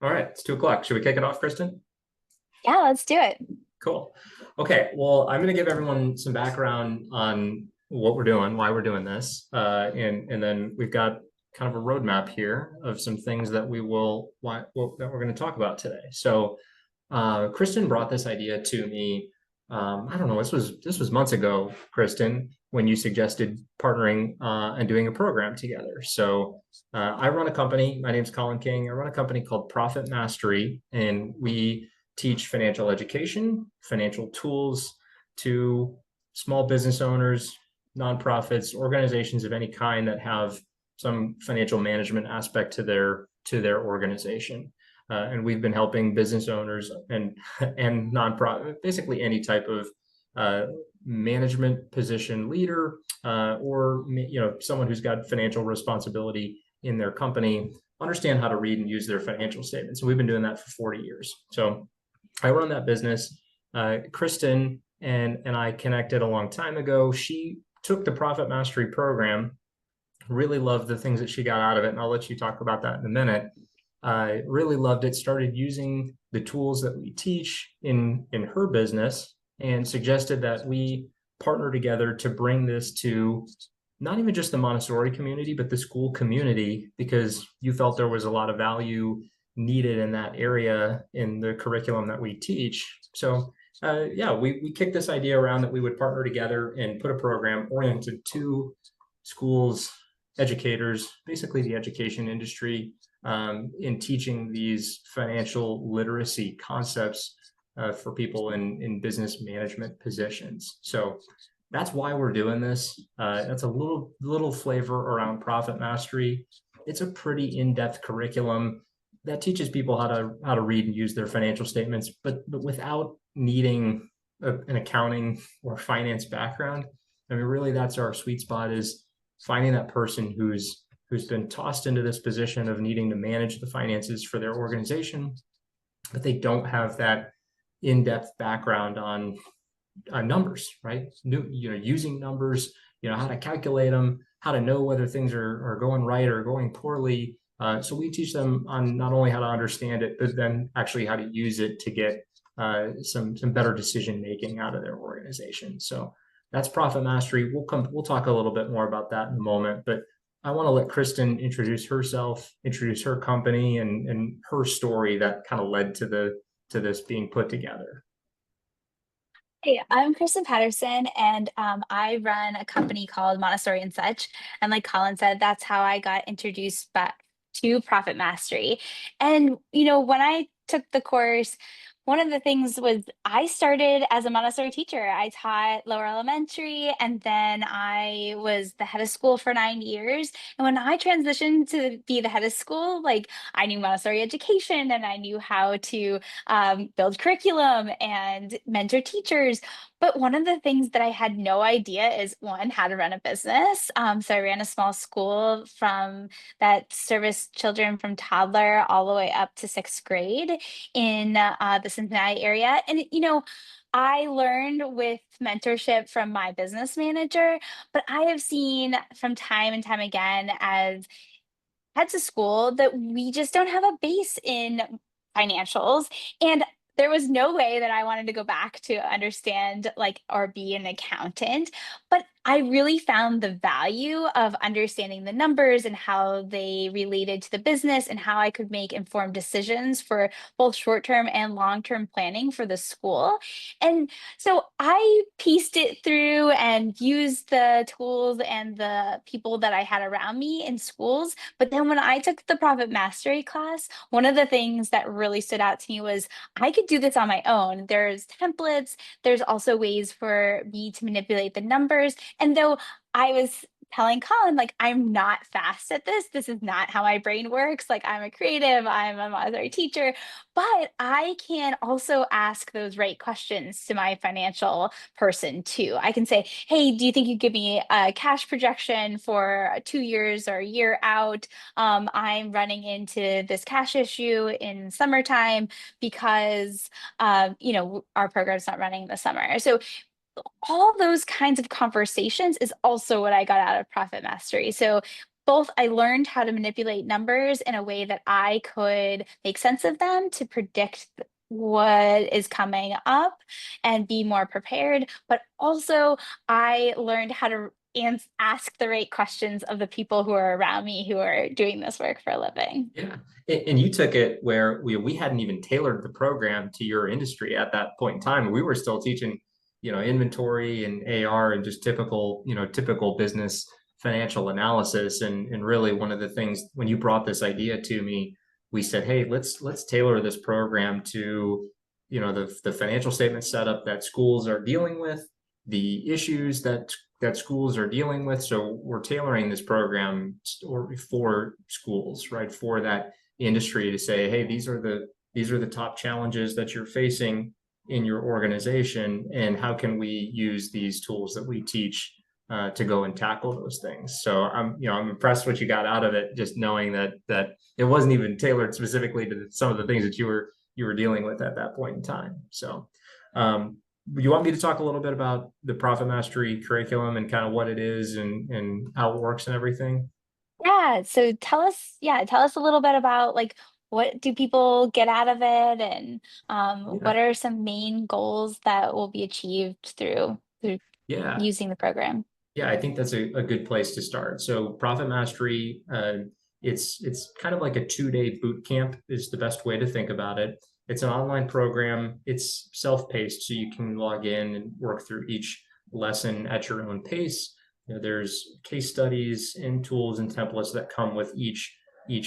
All right, it's 2 o'clock. Should we kick it off, Kristen? Yeah, let's do it. Cool. Okay, well, I'm going to give everyone some background on what we're doing, why we're doing this, and then we've got kind of a roadmap here of some things that that we're going to talk about today. So, Kristen brought this idea to me. I don't know, this was months ago, Kristen, when you suggested partnering and doing a program together. So, I run a company. My name's Collin King. I run a company called Profit Mastery, and we teach financial education, financial tools to small business owners, nonprofits, organizations of any kind that have some financial management aspect to their organization. And we've been helping business owners and nonprofit, basically any type of management position leader, or someone who's got financial responsibility in their company, understand how to read and use their financial statements. And we've been doing that for 40 years. So I run that business. Kristen and I connected a long time ago. She took the Profit Mastery program, really loved the things that she got out of it, and I'll let you talk about that in a minute. I really loved it, started using the tools that we teach in her business, and suggested that we partner together to bring this to not even just the Montessori community, but the school community, because you felt there was a lot of value needed in that area in the curriculum that we teach. So yeah, we kicked this idea around that we would partner together and put a program oriented to schools, educators, basically the education industry, in teaching these financial literacy concepts for people in business management positions. So that's why we're doing this. That's a little flavor around Profit Mastery. It's a pretty in-depth curriculum that teaches people how to read and use their financial statements, but without needing an accounting or finance background. I mean, really, that's our sweet spot, is finding that person who's been tossed into this position of needing to manage the finances for their organization, but they don't have that in-depth background on numbers, right? Using numbers, how to calculate them, how to know whether things are going right or going poorly. So we teach them on not only how to understand it, but then actually how to use it to get some better decision making out of their organization. So that's Profit Mastery. We'll talk a little bit more about that in a moment, but I want to let Kristen introduce herself, introduce her company, and her story that kind of led to this being put together. Hey, I'm Kristen Patterson, and I run a company called Montessori Such. And like Colin said, that's how I got introduced back to Profit Mastery. And when I took the course, one of the things was I started as a Montessori teacher. I taught lower elementary, and then I was the head of school for 9 years. And when I transitioned to be the head of school, like I knew Montessori education and I knew how to build curriculum and mentor teachers. But one of the things that I had no idea is one, how to run a business. So I ran a small school that serviced children from toddler all the way up to sixth grade in the Cincinnati area. And, I learned with mentorship from my business manager, but I have seen from time and time again as heads of school that we just don't have a base in financials. And there was no way that I wanted to go back to understand like or be an accountant, but I really found the value of understanding the numbers and how they related to the business and how I could make informed decisions for both short-term and long-term planning for the school. And so I pieced it through and used the tools and the people that I had around me in schools. But then when I took the Profit Mastery class, one of the things that really stood out to me was I could do this on my own. There's templates, there's also ways for me to manipulate the numbers. And though I was telling Colin, like, I'm not fast at this. This is not how my brain works. Like, I'm a creative, I'm a Montessori teacher, but I can also ask those right questions to my financial person too. I can say, hey, do you think you give me a cash projection for 2 years or a year out? I'm running into this cash issue in summertime because, our program's not running in the summer. So all those kinds of conversations is also what I got out of Profit Mastery. So both I learned how to manipulate numbers in a way that I could make sense of them to predict what is coming up and be more prepared. But also, I learned how to ask the right questions of the people who are around me who are doing this work for a living. Yeah. And you took it where we hadn't even tailored the program to your industry at that point in time. We were still teaching, inventory and AR and just typical, typical business financial analysis. And really one of the things when you brought this idea to me, we said, hey, let's tailor this program to, the financial statement setup that schools are dealing with, the issues that schools are dealing with. So we're tailoring this program for schools, right? For that industry to say, hey, these are the top challenges that you're facing in your organization, and how can we use these tools that we teach to go and tackle those things. So I'm impressed what you got out of it, just knowing that it wasn't even tailored specifically to some of the things that you were dealing with at that point in time. So you want me to talk a little bit about the Profit Mastery curriculum and kind of what it is and how it works and everything? Yeah, so tell us a little bit about like what do people get out of it and Yeah. what are some main goals that will be achieved through Yeah. using the program? Yeah, I think that's a good place to start. So Profit Mastery, it's kind of like a 2-day boot camp is the best way to think about it. It's an online program. It's self-paced, so you can log in and work through each lesson at your own pace. There's case studies and tools and templates that come with each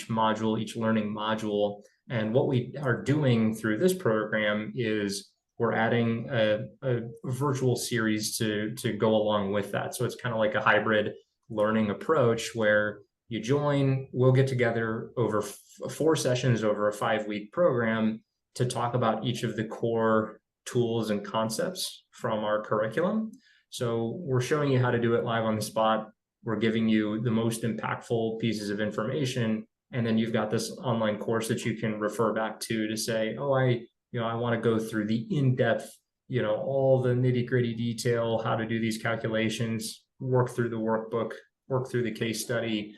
module, each learning module. And what we are doing through this program is we're adding a virtual series to go along with that. So it's kind of like a hybrid learning approach where you join, we'll get together over 4 sessions over a 5-week program to talk about each of the core tools and concepts from our curriculum. So we're showing you how to do it live on the spot. We're giving you the most impactful pieces of information. And then you've got this online course that you can refer back to say, oh, I want to go through the in-depth, all the nitty-gritty detail, how to do these calculations, work through the workbook, work through the case study.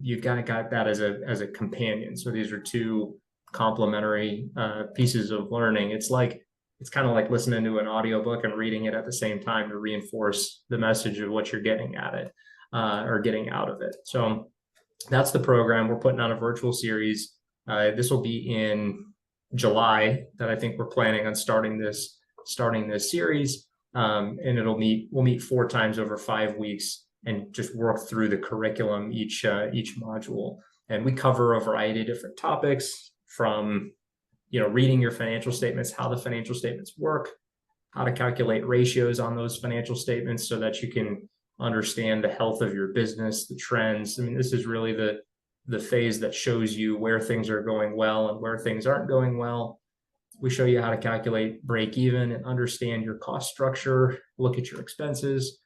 You've got that as a companion. So these are two complementary pieces of learning. It's kind of like listening to an audiobook and reading it at the same time to reinforce the message of what you're getting at it or getting out of it. So that's the program. We're putting on a virtual series. This will be in July that I think we're planning on starting this series. And we'll meet 4 times over 5 weeks and just work through the curriculum each module. And we cover a variety of different topics from, reading your financial statements, how the financial statements work, how to calculate ratios on those financial statements so that you can understand the health of your business, the trends. I mean, this is really the phase that shows you where things are going well and where things aren't going well. We show you how to calculate break even and understand your cost structure, look at your expenses.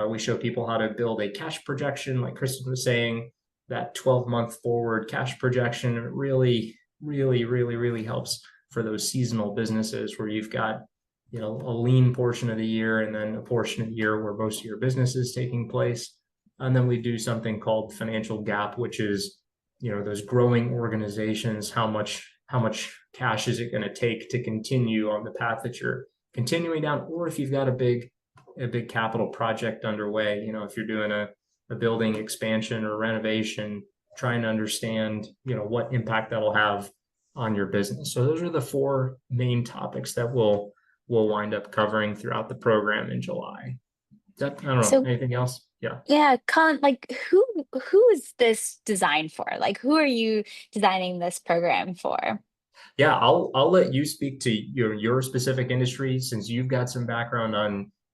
We show people how to build a cash projection, like Kristen was saying, that 12-month forward cash projection. It really, really, really, really helps for those seasonal businesses where you've got, a lean portion of the year and then a portion of the year where most of your business is taking place. And then we do something called financial gap, which is, those growing organizations, how much cash is it going to take to continue on the path that you're continuing down, or if you've got a big capital project underway, if you're doing a building expansion or renovation, trying to understand, what impact that'll have on your business. So those are the 4 main topics that we'll wind up covering throughout the program in July. I don't know, So anything else? Yeah. yeah, Colin, like who is this designed for? Like who are you designing this program for? Yeah, I'll let you speak to your specific industry since you've got some background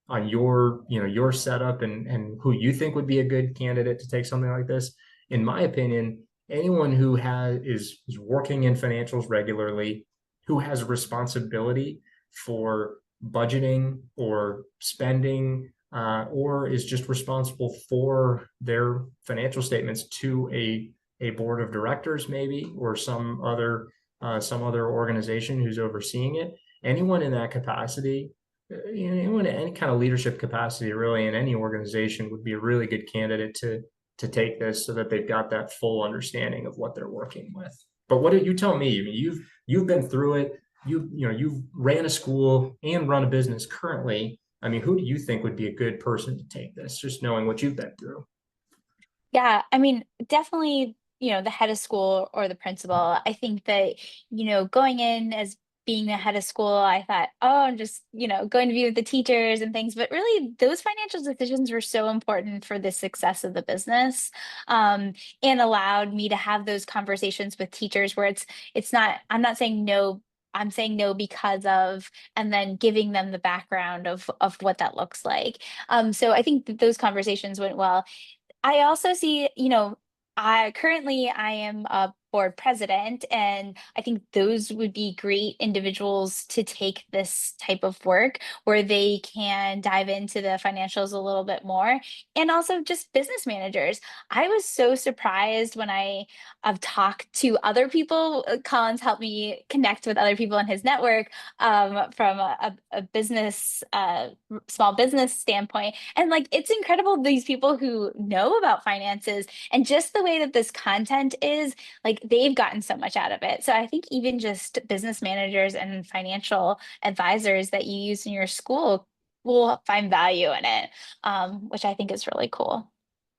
on your your setup and who you think would be a good candidate to take something like this. In my opinion, anyone who is working in financials regularly, who has responsibility for budgeting or spending, or is just responsible for their financial statements to a board of directors maybe or some other organization who's overseeing it. Anyone in that capacity, anyone in any kind of leadership capacity, really in any organization, would be a really good candidate to take this so that they've got that full understanding of what they're working with. But what did you tell me? I mean, you've been through it. You've ran a school and run a business currently. I mean, who do you think would be a good person to take this, just knowing what you've been through? Yeah, I mean, definitely, the head of school or the principal. I think that, going in as being the head of school, I thought, oh, I'm just, going to be with the teachers and things. But really, those financial decisions were so important for the success of the business, and allowed me to have those conversations with teachers where it's not, I'm not saying no. I'm saying no because of, and then giving them the background of what that looks like. So I think that those conversations went well. I also see, I am a board president, and I think those would be great individuals to take this type of work where they can dive into the financials a little bit more. And also just business managers. I was so surprised when I've talked to other people. Colin's helped me connect with other people in his network, from a business, small business standpoint. And like, it's incredible these people who know about finances and just the way that this content is, like, they've gotten so much out of it. So I think even just business managers and financial advisors that you use in your school will find value in it, which I think is really cool.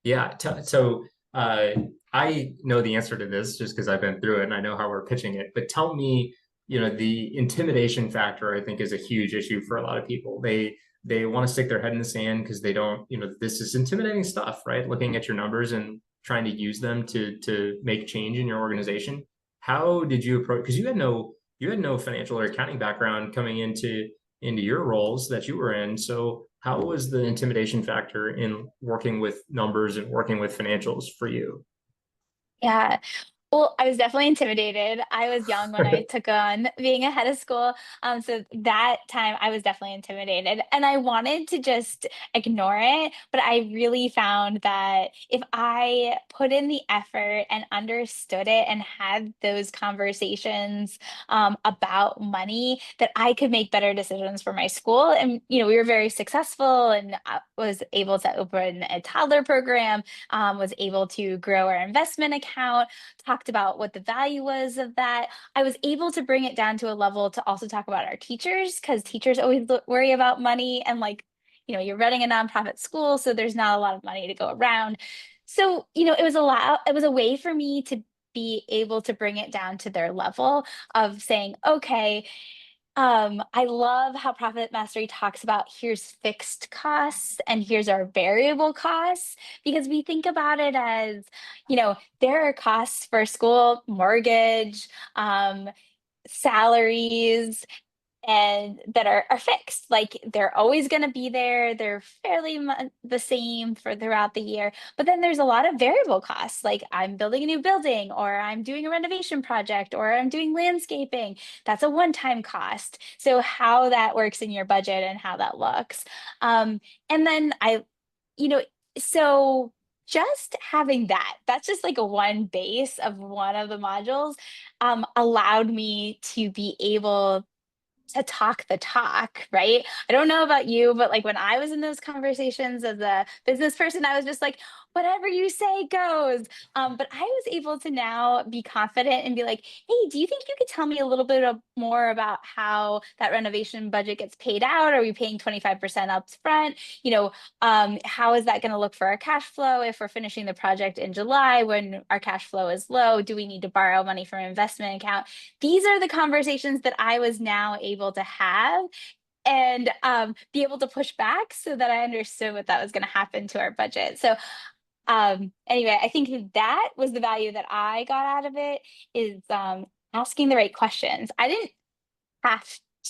Yeah. So uh, I know the answer to this just because I've been through it and I know how we're pitching it. But tell me, the intimidation factor, I think, is a huge issue for a lot of people. They want to stick their head in the sand because they don't, this is intimidating stuff, right? Looking at your numbers and trying to use them to make change in your organization. How did you approach? Because you had no financial or accounting background coming into your roles that you were in. So how was the intimidation factor in working with numbers and working with financials for you? Yeah. Well, I was definitely intimidated. I was young when I took on being a head of school. So that time I was definitely intimidated and I wanted to just ignore it. But I really found that if I put in the effort and understood it and had those conversations, about money, that I could make better decisions for my school. And, we were very successful, and I was able to open a toddler program, was able to grow our investment account, talked about what the value was of that. I was able to bring it down to a level to also talk about our teachers, because teachers always worry about money, and like, you're running a nonprofit school, so there's not a lot of money to go around. So, it was a way for me to be able to bring it down to their level of saying, okay, I love how Profit Mastery talks about here's fixed costs and here's our variable costs, because we think about it as, there are costs for school, mortgage, salaries, and that are fixed. Like, they're always going to be there. They're fairly the same for throughout the year. But then there's a lot of variable costs. Like, I'm building a new building, or I'm doing a renovation project, or I'm doing landscaping. That's a one-time cost. So how that works in your budget and how that looks. And then you know, so just having that's just like a one base of one of the modules, allowed me to be able to talk the talk, right? I don't know about you, but like when I was in those conversations as a business person, I was just like, whatever you say goes. But I was able to now be confident and be like, hey, do you think you could tell me a little bit more about how that renovation budget gets paid out? Are we paying 25% up front? How is that going to look for our cash flow if we're finishing the project in July when our cash flow is low? Do we need to borrow money from an investment account? These are the conversations that I was now able to have, and be able to push back so that I understood what that was going to happen to our budget. So anyway, I think that was the value that I got out of it, is asking the right questions. I didn't have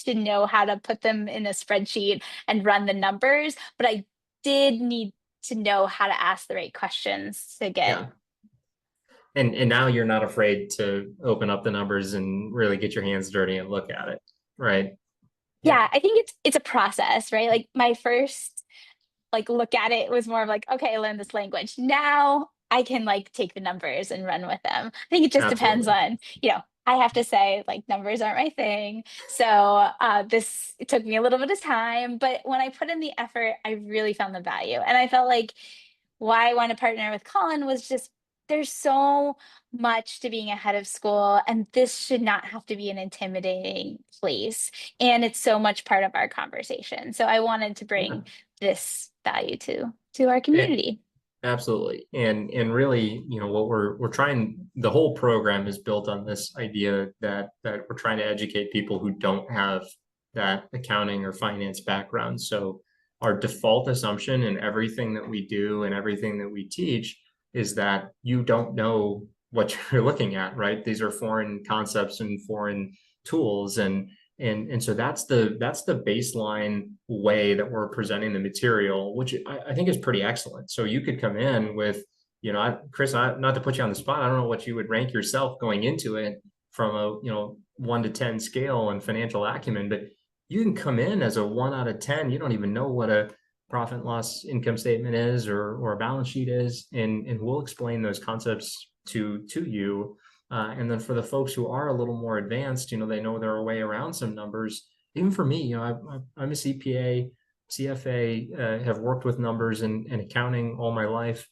to know how to put them in a spreadsheet and run the numbers, but I did need to know how to ask the right questions to get. Yeah. And now you're not afraid to open up the numbers and really get your hands dirty and look at it, right? Yeah. Yeah, I think it's a process, right? Like, my first like look at it was more of like, okay, I learned this language. Now I can like take the numbers and run with them. I think it just depends Absolutely. on, I have to say, like, numbers aren't my thing. So this it took me a little bit of time, but when I put in the effort, I really found the value. And I felt like why I want to partner with Collin was just there's so much to being ahead of school, and this should not have to be an intimidating place. And it's so much part of our conversation. So I wanted to Yeah. bring this value to our And, community. absolutely. And really, what we're trying, the whole program is built on this idea that we're trying to educate people who don't have that accounting or finance background. So our default assumption in everything that we do and everything that we teach is that you don't know what you're looking at, right? These are foreign concepts and foreign tools, and so that's the baseline way that we're presenting the material, which I think is pretty excellent. So you could come in with, Chris, not to put you on the spot, I don't know what you would rank yourself going into it from a 1 to 10 scale and financial acumen, but you can come in as a 1 out of 10. You don't even know what a profit and loss income statement is or a balance sheet is, and we'll explain those concepts to you. And then for the folks who are a little more advanced, they know their way around some numbers. Even for me, I'm a CPA, CFA, have worked with numbers and accounting all my life.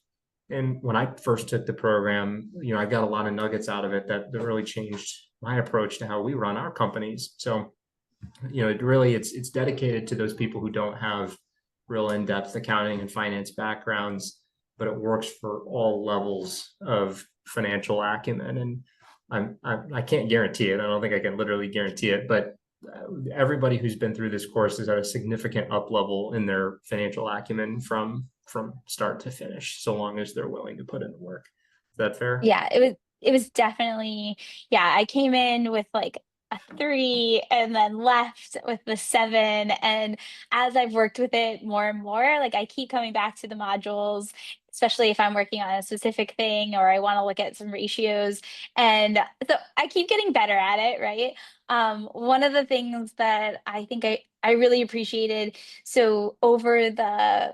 And when I first took the program, I got a lot of nuggets out of it that really changed my approach to how we run our companies. So, it's dedicated to those people who don't have real in-depth accounting and finance backgrounds, but it works for all levels of financial acumen. And I can't guarantee it. I don't think I can literally guarantee it, but everybody who's been through this course is at a significant up level in their financial acumen from start to finish, so long as they're willing to put in the work. Is that fair? Yeah, it was definitely, yeah, I came in with like a 3 and then left with the 7. And as I've worked with it more and more, like I keep coming back to the modules, especially if I'm working on a specific thing or I want to look at some ratios. And so I keep getting better at it, right? One of the things that I think I really appreciated, so over the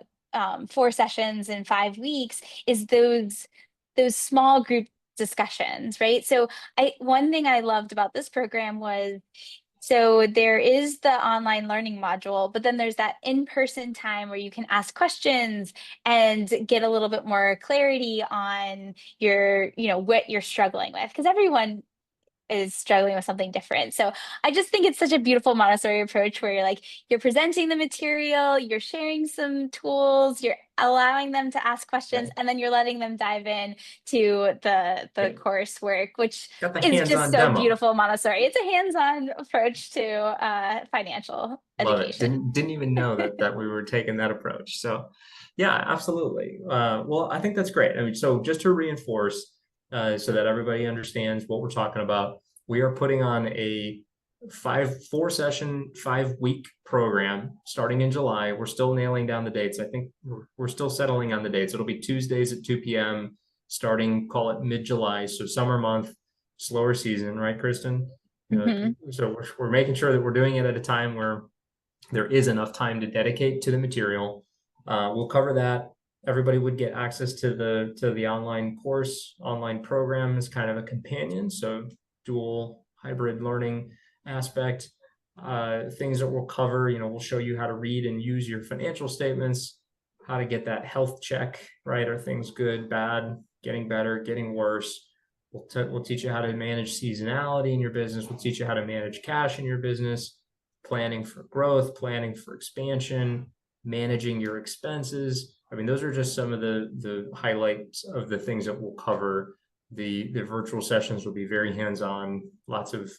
4 sessions in 5 weeks, is those small group discussions, right? So one thing I loved about this program was, so there is the online learning module, but then there's that in-person time where you can ask questions and get a little bit more clarity on what you're struggling with, because everyone is struggling with something different. So I just think it's such a beautiful Montessori approach where you're presenting the material, you're sharing some tools, you're allowing them to ask questions, Okay. and then you're letting them dive in to the Okay. coursework, which Got the is just hands-on so demo. beautiful Montessori. It's a hands-on approach to financial Love it. education. Didn't even know that we were taking that approach. So, yeah, absolutely. Well, I think that's great. I mean, so just to reinforce, so that everybody understands what we're talking about, we are putting on a 4 session, 5 week program starting in July. We're still nailing down the dates. I think we're still settling on the dates. It'll be Tuesdays at 2 p.m. starting, call it mid-July. So summer month, slower season, right, Kristen? Mhm. So we're making sure that we're doing it at a time where there is enough time to dedicate to the material. We'll cover that. Everybody would get access to the online course. Online program is kind of a companion, so dual hybrid learning aspect. Things that we'll cover, we'll show you how to read and use your financial statements, how to get that health check, right? Are things good, bad, getting better, getting worse? We'll teach you how to manage seasonality in your business. We'll teach you how to manage cash in your business, planning for growth, planning for expansion, managing your expenses. I mean, those are just some of the highlights of the things that we'll cover. The virtual sessions will be very hands-on, lots of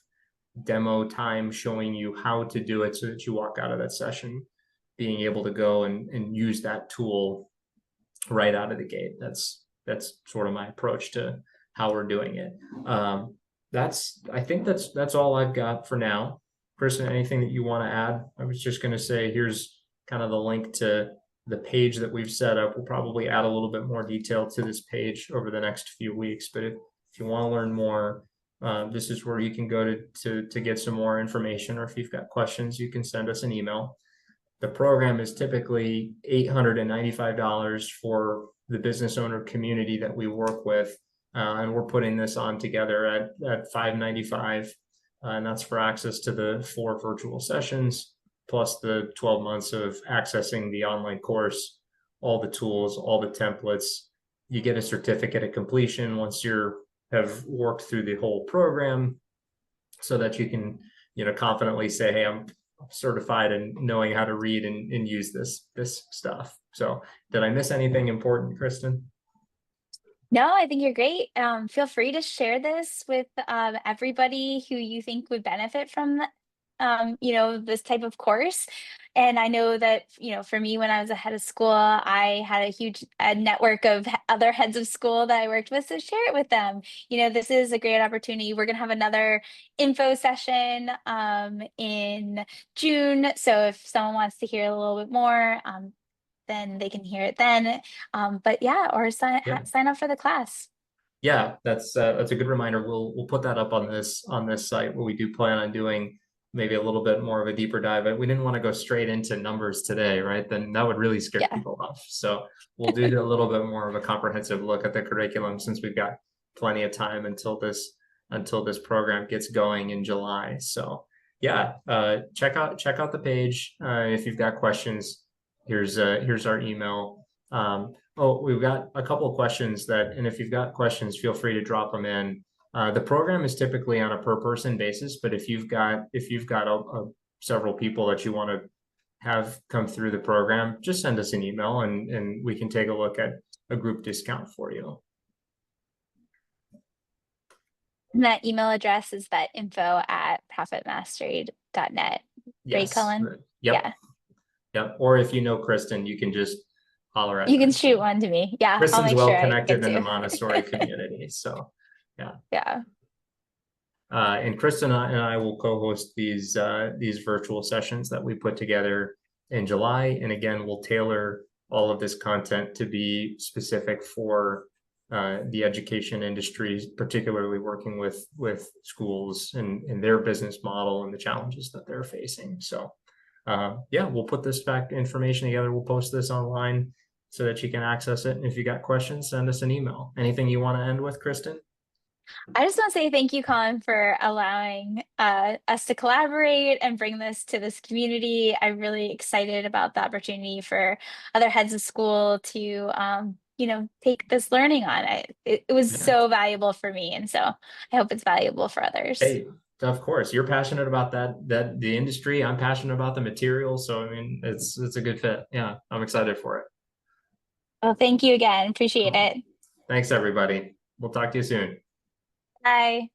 demo time showing you how to do it so that you walk out of that session being able to go and use that tool right out of the gate. That's sort of my approach to how we're doing it. I think that's all I've got for now. Kristen, anything that you want to add? I was just going to say, here's kind of the link to the page that we've set up. We'll probably add a little bit more detail to this page over the next few weeks. But if you want to learn more, this is where you can go to get some more information. Or if you've got questions, you can send us an email. The program is typically $895 for the business owner community that we work with. And we're putting this on together at $595. And that's for access to the 4 virtual sessions, plus the 12 months of accessing the online course, all the tools, all the templates. You get a certificate of completion once you have worked through the whole program, so that you can, confidently say, hey, I'm certified in knowing how to read and use this stuff. So did I miss anything important, Kristen? No, I think you're great. Feel free to share this with everybody who you think would benefit from this type of course. And I know that, for me, when I was a head of school, I had a huge network of other heads of school that I worked with. So share it with them. This is a great opportunity. We're going to have another info session in June. So if someone wants to hear a little bit more, then they can hear it then. But yeah, or Yeah. sign up for the class. Yeah, that's a good reminder. We'll put that up on this site, where we do plan on doing maybe a little bit more of a deeper dive. We didn't want to go straight into numbers today, right? Then that would really scare Yeah. people off. So we'll do a little bit more of a comprehensive look at the curriculum, since we've got plenty of time until this program gets going in July. So yeah, check out the page. If you've got questions, here's our email. Oh, we've got a couple of questions and if you've got questions, feel free to drop them in. The program is typically on a per person basis, but if you've got several people that you want to have come through the program, just send us an email and we can take a look at a group discount for you. And that email address is that info@profitmastery.net. Right, Yes. Colin? Yep. Yeah. Yep. Or if you know Kristen, you can just holler at You her. can shoot one to me. Yeah, I'll Kristen's make well sure I connected get in the to. Montessori community. So yeah. Yeah. And Kristen and I will co-host these virtual sessions that we put together in July. And again, we'll tailor all of this content to be specific for the education industry, particularly working with schools and their business model and the challenges that they're facing. So yeah, we'll put this back information together. We'll post this online so that you can access it. And if you got questions, send us an email. Anything you want to end with, Kristen? I just want to say thank you, Colin, for allowing us to collaborate and bring this to this community. I'm really excited about the opportunity for other heads of school to, take this learning on. It was Yeah. so valuable for me, and so I hope it's valuable for others. Hey, of course, you're passionate about that the industry. I'm passionate about the material. So I mean, it's a good fit. Yeah, I'm excited for it. Well, thank you again. Appreciate Cool. it. Thanks, everybody. We'll talk to you soon. Bye.